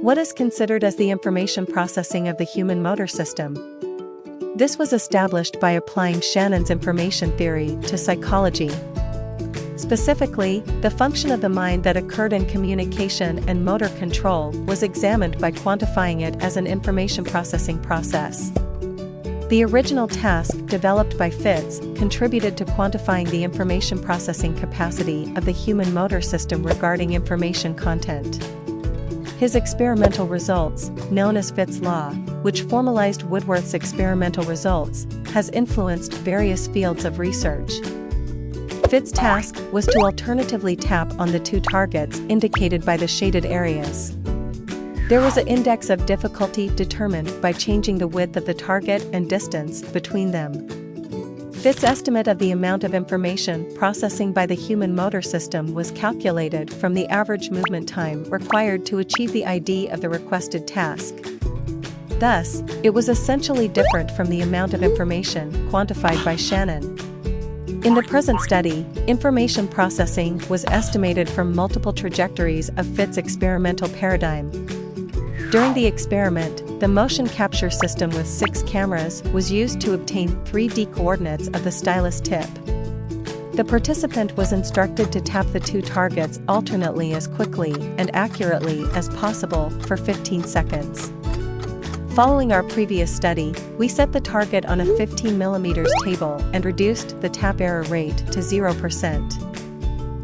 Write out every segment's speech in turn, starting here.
What is considered as the information processing of the human motor system? This was established by applying Shannon's information theory to psychology. Specifically, the function of the mind that occurred in communication and motor control was examined by quantifying it as an information processing process. The original task developed by Fitz contributed to quantifying the information processing capacity of the human motor system regarding information content. His experimental results, known as Fitz's law, which formalized Woodworth's experimental results, has influenced various fields of research. Fitz's task was to alternatively tap on the two targets indicated by the shaded areas. There was an index of difficulty determined by changing the width of the target and distance between them. Fitz's estimate of the amount of information processing by the human motor system was calculated from the average movement time required to achieve the ID of the requested task. Thus, it was essentially different from the amount of information quantified by Shannon. In the present study, information processing was estimated from multiple trajectories of Fitz's experimental paradigm. During the experiment, the motion capture system with 6 cameras was used to obtain 3D coordinates of the stylus tip. The participant was instructed to tap the two targets alternately as quickly and accurately as possible for 15 seconds. Following our previous study, we set the target on a 15 mm table and reduced the tap error rate to 0%.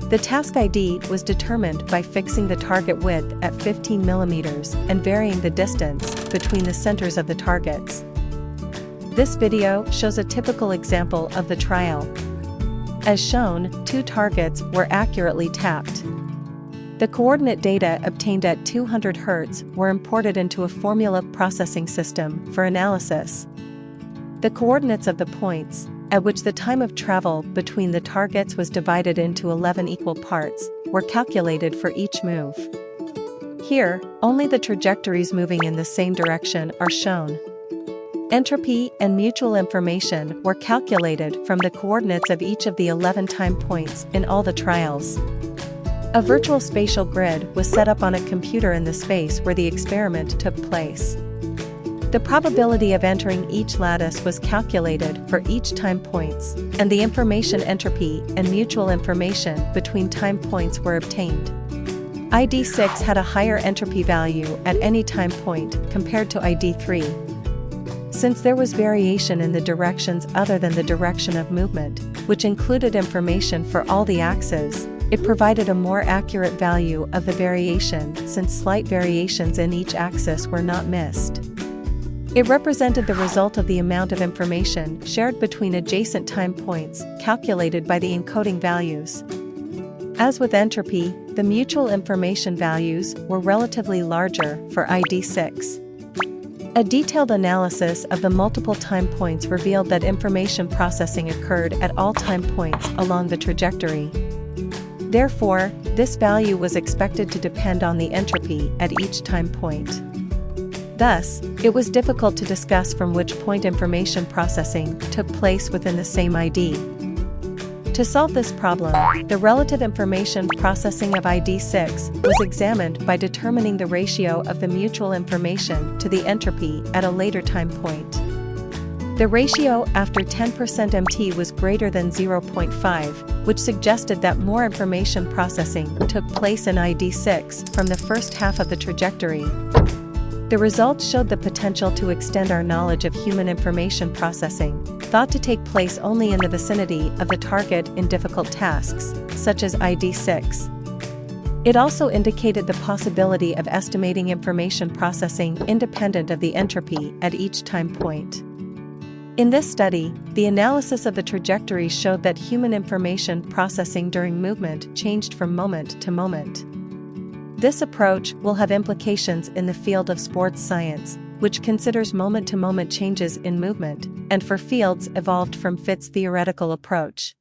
The task ID was determined by fixing the target width at 15 mm and varying the distance between the centers of the targets. This video shows a typical example of the trial. As shown, 2 targets were accurately tapped. The coordinate data obtained at 200 Hz were imported into a formula processing system for analysis. The coordinates of the points, at which the time of travel between the targets was divided into 11 equal parts, were calculated for each move. Here, only the trajectories moving in the same direction are shown. Entropy and mutual information were calculated from the coordinates of each of the 11 time points in all the trials. A virtual spatial grid was set up on a computer in the space where the experiment took place. The probability of entering each lattice was calculated for each time points, and the information entropy and mutual information between time points were obtained. ID 6 had a higher entropy value at any time point compared to ID 3. Since there was variation in the directions other than the direction of movement, which included information for all the axes, it provided a more accurate value of the variation since slight variations in each axis were not missed. It represented the result of the amount of information shared between adjacent time points calculated by the encoding values. As with entropy, the mutual information values were relatively larger for ID 6. A detailed analysis of the multiple time points revealed that information processing occurred at all time points along the trajectory. Therefore, this value was expected to depend on the entropy at each time point. Thus, it was difficult to discuss from which point information processing took place within the same ID. To solve this problem, the relative information processing of ID 6 was examined by determining the ratio of the mutual information to the entropy at a later time point. The ratio after 10% MT was greater than 0.5, which suggested that more information processing took place in ID 6 from the first half of the trajectory. The results showed the potential to extend our knowledge of human information processing, thought to take place only in the vicinity of the target in difficult tasks, such as ID 6. It also indicated the possibility of estimating information processing independent of the entropy at each time point. In this study, the analysis of the trajectories showed that human information processing during movement changed from moment to moment. This approach will have implications in the field of sports science, which considers moment-to-moment changes in movement, and for fields evolved from Fitz's theoretical approach.